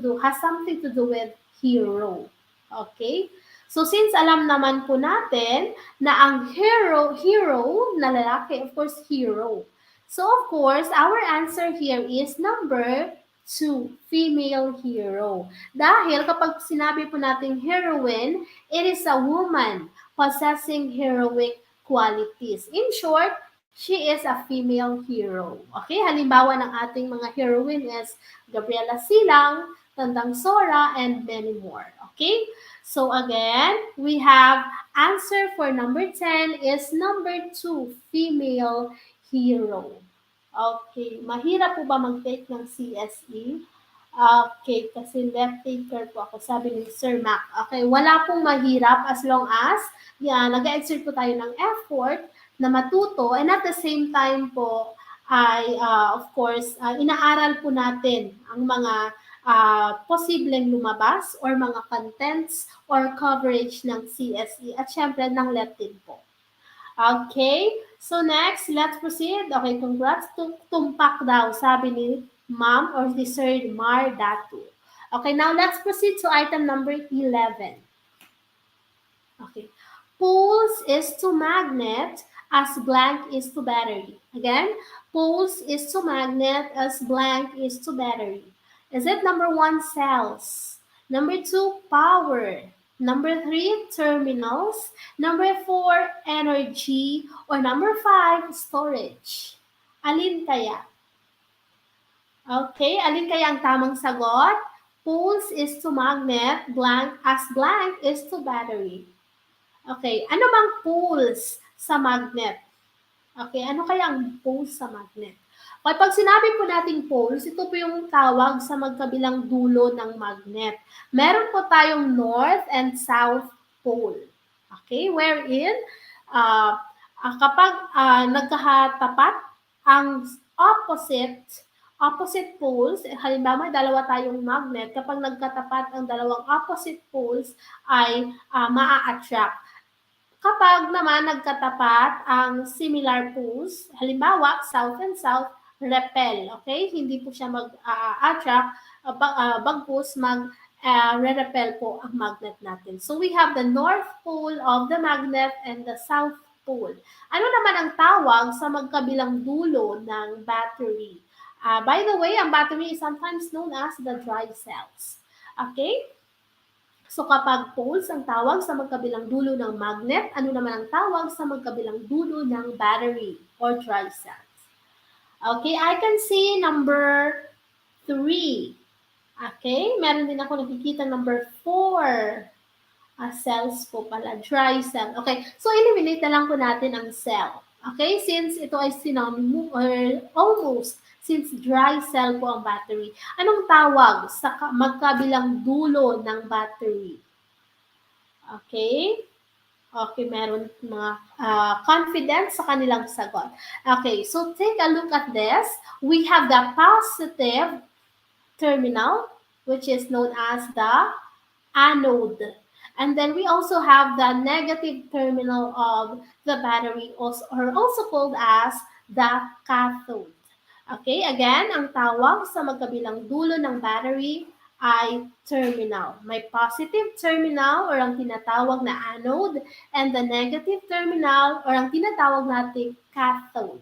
do with hero. Okay? So since alam naman po natin na ang hero na lalaki, of course, hero. So of course, our answer here is number 2, female hero. Dahil kapag sinabi po natin heroine, it is a woman possessing heroic qualities. In short, she is a female hero. Okay, halimbawa ng ating mga heroine is Gabriela Silang, Tandang Sora, and many more. Okay, so again, we have answer for number 10 is number 2, female hero. Okay, mahirap po ba mag-take ng CSE? Okay, kasi left taker po ako, sabi ni Sir Mac. Okay, wala pong mahirap as long as nag-exert po tayo ng effort na matuto and at the same time po ay of course inaaral po natin ang mga posibleng lumabas or mga contents or coverage ng CSE at syempre ng LET din po. Okay, so next, let's proceed. Okay, congrats. Tumpak daw, sabi ni Ma'am or the Sir Mar Datu. Okay, now let's proceed to item number 11. Okay, poles is to magnet as blank is to battery. Again, poles is to magnet as blank is to battery. Is it number 1, cells? Number 2, power. Number 3, terminals. Number 4, energy. Or number 5, storage. Alin kaya? Okay, alin kaya ang tamang sagot? Poles is to magnet, blank is to battery. Okay, ano bang poles sa magnet? Okay, ano kaya ang poles sa magnet? Okay, pag sinabi po nating poles, ito po yung tawag sa magkabilang dulo ng magnet. Meron po tayong north and south pole. Okay, wherein kapag nagkahatapat ang opposite poles, halimbawa dalawa tayong magnet, kapag nagkatapat ang dalawang opposite poles ay maa-attract. Kapag naman nagkatapat ang similar poles, halimbawa south and south, repel, okay? Hindi po siya mag-attract, bagkus mag-repel po ang magnet natin. So we have the north pole of the magnet and the south pole. Ano naman ang tawag sa magkabilang dulo ng battery? By the way, ang battery is sometimes known as the dry cells. Okay? So kapag poles ang tawag sa magkabilang dulo ng magnet, ano naman ang tawag sa magkabilang dulo ng battery or dry cells? Okay, I can see number 3. Okay, meron din ako nakikita number 4. Cells po pala, dry cell. Okay, so eliminate na lang po natin ang cell. Okay, since ito ay synonym or almost, since dry cell po ang battery. Anong tawag sa magkabilang dulo ng battery? Okay? Okay, meron mga confidence sa kanilang sagot. Okay, so take a look at this. We have the positive terminal, which is known as the anode. And then we also have the negative terminal of the battery, or also called as the cathode. Okay, again, ang tawag sa magkabilang dulo ng battery ay terminal. May positive terminal or ang tinatawag na anode and the negative terminal or ang tinatawag nating cathode.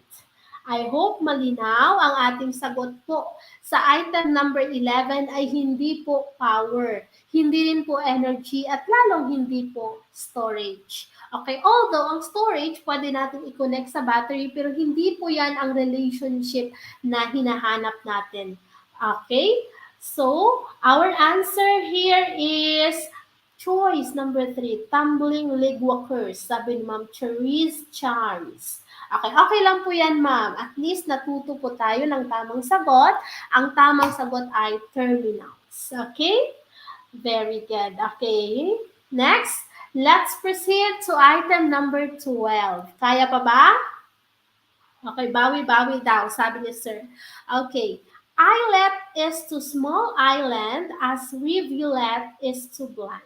I hope malinaw ang ating sagot po. Sa item number 11 ay hindi po power, hindi rin po energy at lalong hindi po storage. Okay, although ang storage pwede natin i-connect sa battery pero hindi po yan ang relationship na hinahanap natin. Okay? So, our answer here is choice number 3, tumbling ligwakers. Sabi ni Ma'am Cherise Charms. Okay, okay lang po yan, ma'am. At least natuto po tayo ng tamang sagot. Ang tamang sagot ay terminals. Okay? Very good. Okay. Next, let's proceed to item number 12. Kaya pa ba? Okay, bawi-bawi daw, sabi ni sir. Okay. Islet is to small island as rivulet is to blank.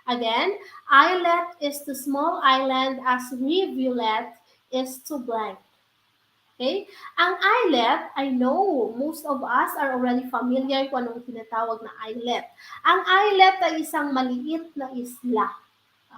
Again, islet is to small island as rivulet is to blank. Okay? Ang islet, I know most of us are already familiar kung anong tinatawag na islet. Ang islet ay isang maliit na isla.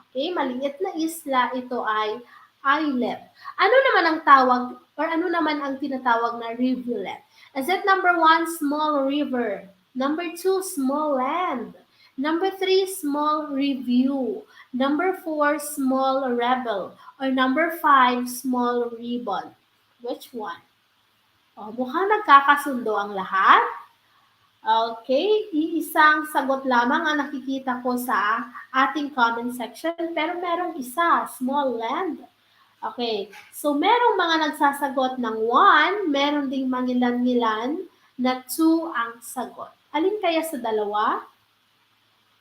Okay? Maliit na isla, ito ay islet. Ano naman ang tawag or ano naman ang tinatawag na rivulet? Is it number 1, small river? Number 2, small land? Number 3, small review? Number 4, small rebel? Or number 5, small ribbon? Which one? Mukhang nagkakasundo ang lahat. Okay, iisang sagot lamang ang nakikita ko sa ating comment section, pero merong isa, small land. Okay, so merong mga nagsasagot ng 1, meron ding mangilan-ngilan na 2 ang sagot. Alin kaya sa dalawa?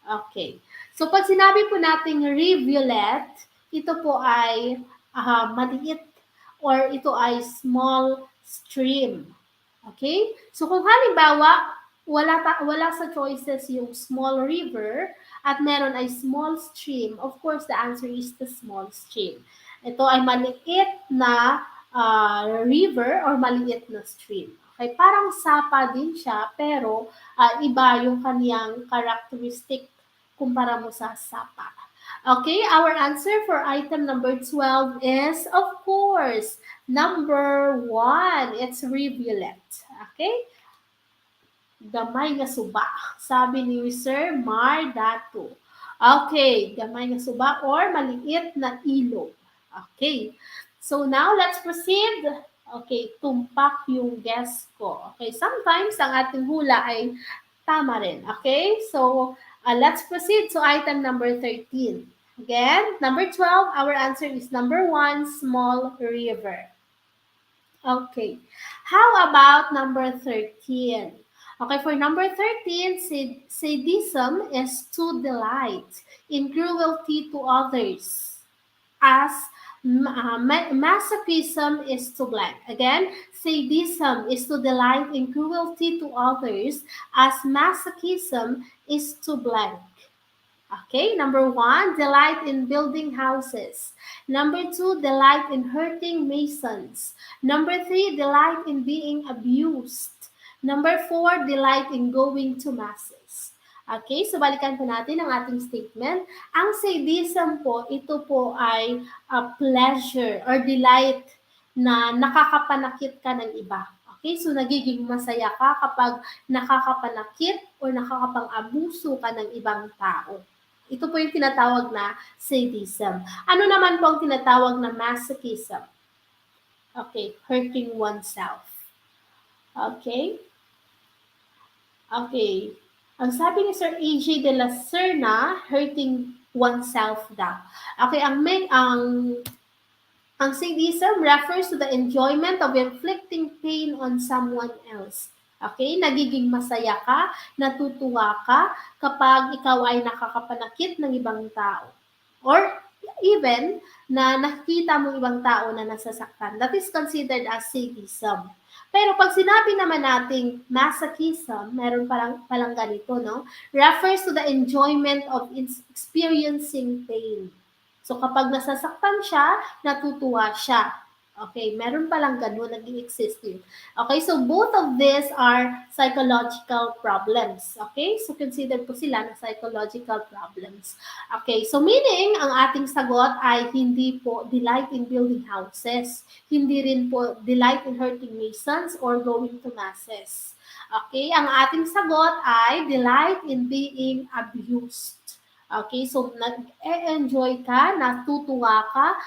Okay, so pag sinabi po nating rivulet, ito po ay maliit or ito ay small stream. Okay? So kung halimbawa, wala sa choices yung small river at meron ay small stream, of course, the answer is the small stream. Ito ay maliit na river or maliit na stream. Okay? Parang sapa din siya, pero iba yung kaniyang characteristic kumpara mo sa sapa. Okay, our answer for item number 12 is, of course, number 1. It's rivulet. Okay? Gamay nga suba. Sabi ni Sir Mar Dato. Okay, gamay nga suba or maliit na ilog. Okay. So now, let's proceed. Okay, tumpak yung guess ko. Okay, sometimes ang ating hula ay tama rin. Okay, so let's proceed to item number 13. Again, number 12, our answer is number 1, small river. Okay. How about number 13? Okay, for number 13, sadism is to delight in cruelty to others, as masochism is to blank. Again, sadism is to delight in cruelty to others, as masochism is to blank. Okay, number 1, delight in building houses. Number 2, delight in hurting masons. Number 3, delight in being abused. Number 4, delight in going to masses. Okay, so balikan po natin ang ating statement. Ang sadism po, ito po ay pleasure or delight na nakakapanakit ka ng iba. Okay, so nagiging masaya ka kapag nakakapanakit o nakakapang-abuso ka ng ibang tao. Ito po yung tinatawag na sadism. Ano naman po ang tinatawag na masochism? Okay, hurting oneself. Okay? Okay. Ang sabi ni Sir A.J. de la Serna, hurting oneself daw. Okay, ang sadism refers to the enjoyment of inflicting pain on someone else. Okay? Nagiging masaya ka, natutuwa ka kapag ikaw ay nakakapanakit ng ibang tao. Or even na nakikita mo ibang tao na nasasaktan. That is considered as sadism. Pero pag sinabi naman nating masochism, meron palang ganito, no? Refers to the enjoyment of experiencing pain. So kapag nasasaktan siya, natutuwa siya. Okay, meron palang ganun, nag-i-exist yun. Okay, so both of these are psychological problems. Okay, so consider po sila na psychological problems. Okay, so meaning, ang ating sagot ay hindi po delight in building houses. Hindi rin po delight in hurting masons or going to masses. Okay, ang ating sagot ay delight in being abused. Okay, so nag-enjoy ka, natutuwa ka,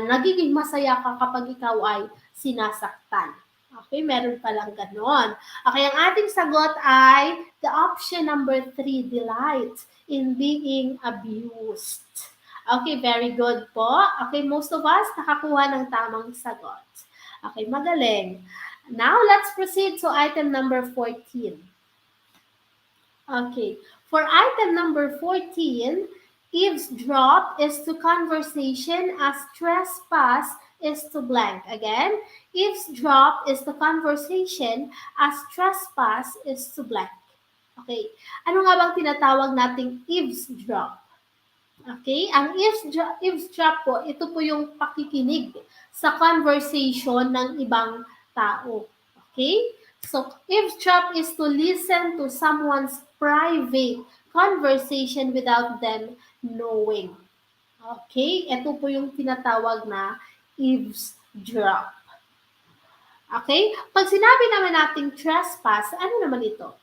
nagiging masaya ka kapag ikaw ay sinasaktan. Okay, meron palang ganon. Okay, ang ating sagot ay the option number 3, delight in being abused. Okay, very good po. Okay, most of us nakakuha ng tamang sagot. Okay, magaling. Now, let's proceed to item number 14. Okay, for item number 14, eavesdrop is to conversation as trespass is to blank. Again, eavesdrop is to conversation as trespass is to blank. Okay, ano nga bang tinatawag nating eavesdrop? Okay, ang eavesdrop po, ito po yung pakikinig sa conversation ng ibang tao. Okay? So, eavesdrop is to listen to someone's private conversation without them knowing. Okay? Ito po yung tinatawag na eavesdrop. Okay? Pag sinabi naman nating trespass, ano naman ito?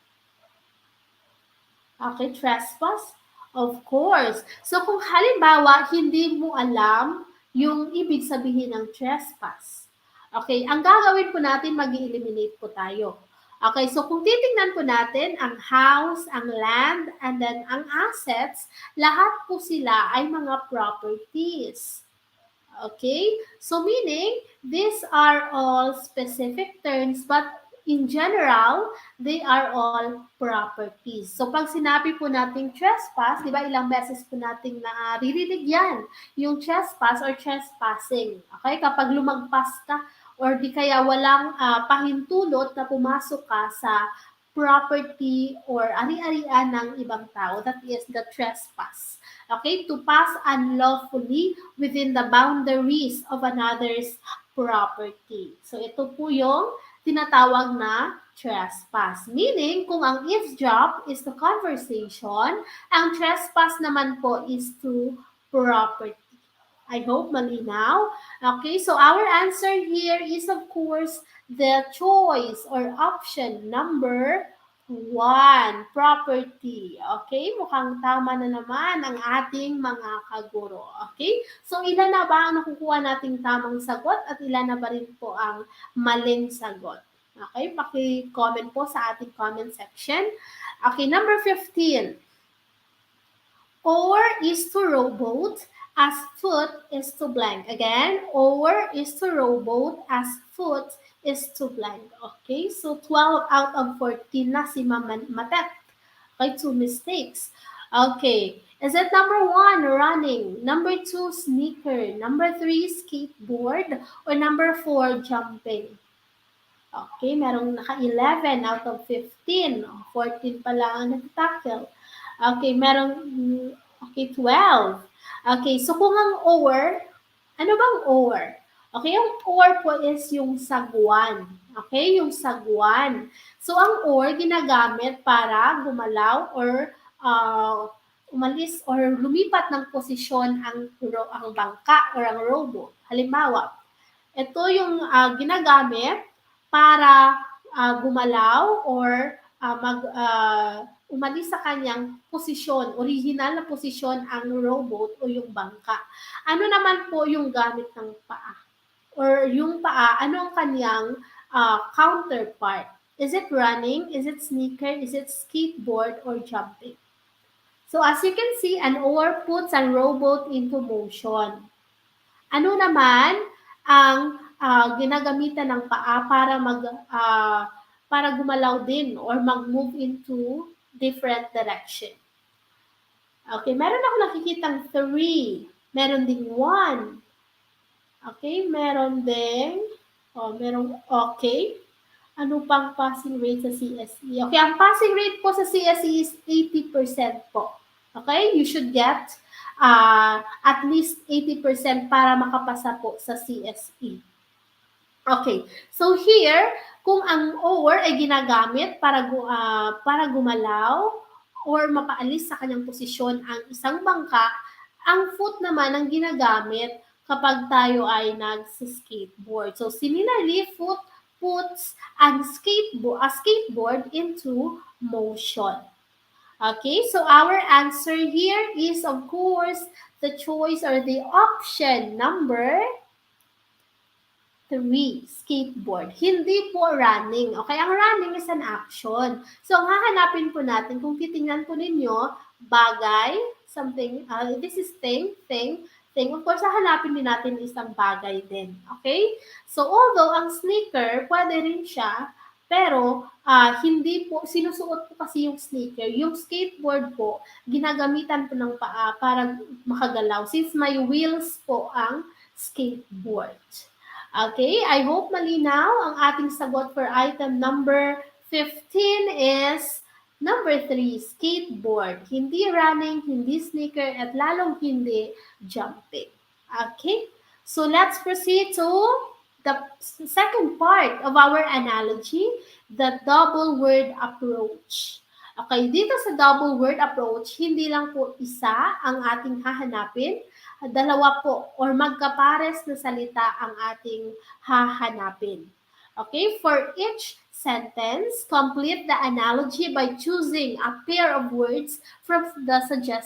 Okay, trespass? Of course. So kung halimbawa, hindi mo alam yung ibig sabihin ng trespass. Okay, ang gagawin po natin, mag-eliminate po tayo. Okay, so kung titingnan po natin ang house, ang land, and then ang assets, lahat po sila ay mga properties. Okay, so meaning, these are all specific terms, but in general, they are all properties. So pag sinabi po nating trespass, di ba ilang beses po nating naririnig yan, yung trespass or trespassing. Okay, kapag lumagpas ka or di kaya walang pahintulot na pumasok ka sa property or ari-arian ng ibang tao, that is the trespass. Okay, to pass unlawfully within the boundaries of another's property. So ito po yung tinatawag na trespass. Meaning, kung ang eavesdrop is the conversation, ang trespass naman po is to property. I hope malinaw. Okay, so our answer here is of course the choice or option number 1, property. Okay, mukhang tama na naman ang ating mga kaguro. Okay, so ilan na ba ang nakukuha nating tamang sagot at ilan na ba rin po ang maling sagot? Okay, paki-comment po sa ating comment section. Okay, number 15. Or is to rowboat as foot is to blank. Again, or is to rowboat as foot is to blank. Okay, so 12 out of 14 na si Matet. Okay, 2 mistakes. Okay, is it number 1, running, number 2, sneaker, number 3, skateboard, or number 4, jumping? Okay, merong naka-11 out of 15. 14 pa lang ang nag-tackle. Okay, merong, 12. Okay, so kung ang or, ano bang or? Okay, yung or po is yung sagwan. Okay, yung sagwan. So, ang or ginagamit para gumalaw or umalis or lumipat ng posisyon ang bangka or ang rowboat. Halimbawa, ito yung ginagamit para gumalaw or umalis sa kanyang posisyon, original na posisyon ang rowboat o yung bangka. Ano naman po yung gamit ng paa? Or yung paa, ano ang kanyang counterpart? Is it running? Is it sneaker? Is it skateboard or jumping? So as you can see, an oar puts a rowboat into motion. Ano naman ang ginagamitan ng paa para gumalaw din or mag-move into different direction? Okay, meron ako nakikitang 3. Meron ding 1. Okay, meron ding, okay. Ano pang passing rate sa CSE? Okay, ang passing rate po sa CSE is 80% po. Okay, you should get at least 80% para makapasa po sa CSE. Okay, so here, kung ang or ay ginagamit para gumalaw or mapaalis sa kanyang posisyon ang isang bangka, ang foot naman ang ginagamit kapag tayo ay nag-skateboard. So similarly, foot puts a skateboard into motion. Okay, so our answer here is of course the choice or the option number 3, skateboard. Hindi po running. Okay, ang running is an action. So, ang hahanapin po natin, kung titingnan po ninyo, bagay, something, this is thing. Of course, hahanapin din natin isang bagay din. Okay? So, although ang sneaker, pwede rin siya, pero hindi po, sinusuot po kasi yung sneaker. Yung skateboard po, ginagamitan po ng paa para makagalaw since may wheels po ang skateboard. Okay, I hope malinaw. Ang ating sagot for item number 15 is number 3, skateboard. Hindi running, hindi sneaker, at lalong hindi jumping. Okay, so let's proceed to the second part of our analogy, the double word approach. Okay, dito sa double word approach, hindi lang po isa ang ating hahanapin, dalawa po or magkapares na salita ang ating hahanapin. Okay, for each sentence, complete the analogy by choosing a pair of words from the suggested